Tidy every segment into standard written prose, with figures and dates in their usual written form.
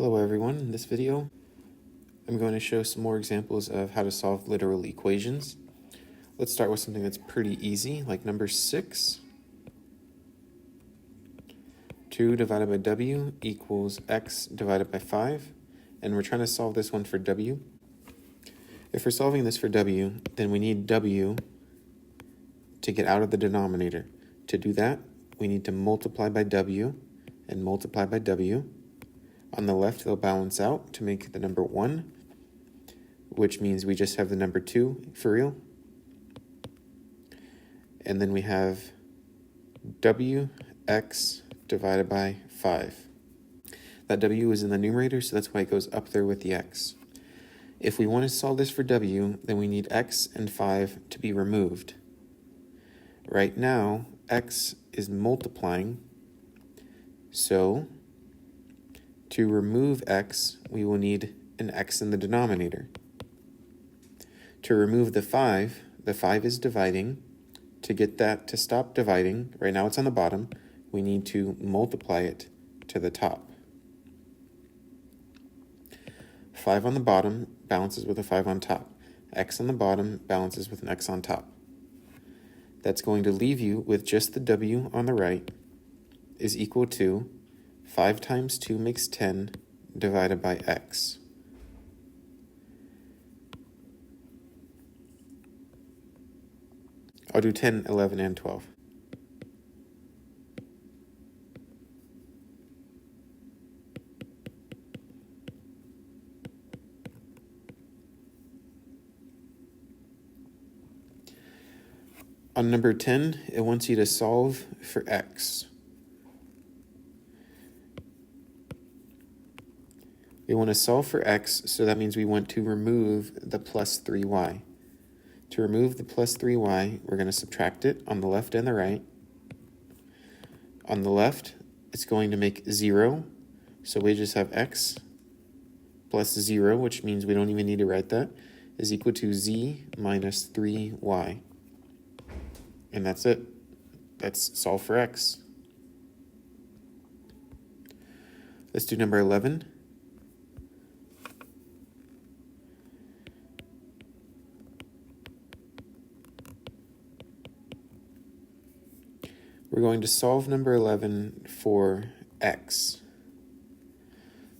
Hello everyone, in this video I'm going to show some more examples of how to solve literal equations. Let's start with something that's pretty easy, like number 6. 2 divided by w equals x divided by 5, and we're trying to solve this one for w. If we're solving this for w, then we need w to get out of the denominator. To do that, we need to multiply by w and multiply by w. On the left, they'll balance out to make the number 1, which means we just have the number 2 for real. And then we have wx divided by 5. That w is in the numerator, so that's why it goes up there with the x. If we want to solve this for w, then we need x and 5 to be removed. Right now, x is multiplying, so to remove x, we will need an x in the denominator. To remove the 5 is dividing. To get that to stop dividing, right now it's on the bottom, we need to multiply it to the top. 5 on the bottom balances with a 5 on top. X on the bottom balances with an x on top. That's going to leave you with just the w on the right is equal to 5 times 2 makes 10 divided by x. I'll do 10, 11, and 12. On number 10, it wants you to solve for x. We want to solve for x, so that means we want to remove the plus 3y. To remove the plus 3y, we're going to subtract it on the left and the right. On the left, it's going to make 0, so we just have x plus 0, which means we don't even need to write that, is equal to z minus 3y. And that's it. That's solve for x. Let's do number 11. We're going to solve number 11 for x.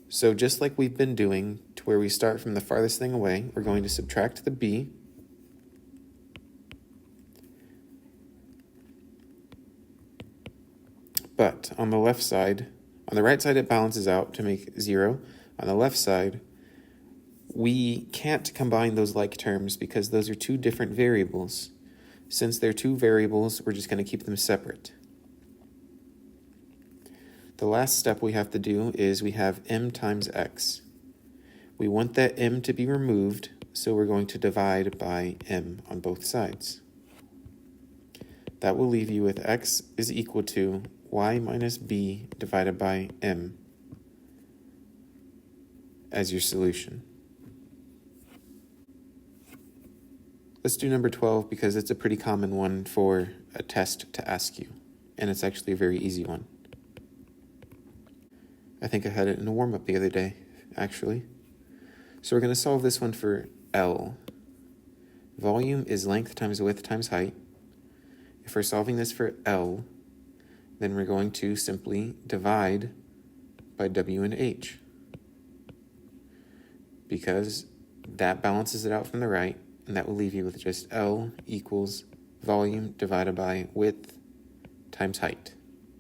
So just like we've been doing, to where we start from the farthest thing away, we're going to subtract the b. But on the left side, on the right side it balances out to make 0. On the left side, we can't combine those like terms because those are two different variables. Since they're two variables, we're just going to keep them separate. The last step we have to do is we have m times x. We want that m to be removed, so we're going to divide by m on both sides. That will leave you with x is equal to y minus b divided by m as your solution. Let's do number 12 because it's a pretty common one for a test to ask you, and it's actually a very easy one. I think I had it in a warm-up the other day, actually. So we're going to solve this one for L. Volume is length times width times height. If we're solving this for L, then we're going to simply divide by W and H, because that balances it out from the right, and that will leave you with just L equals volume divided by width times height.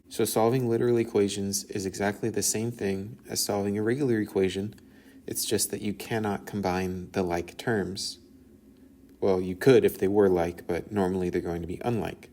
So solving literal equations is exactly the same thing as solving a regular equation. It's just that you cannot combine the like terms. Well, you could if they were like, but normally they're going to be unlike.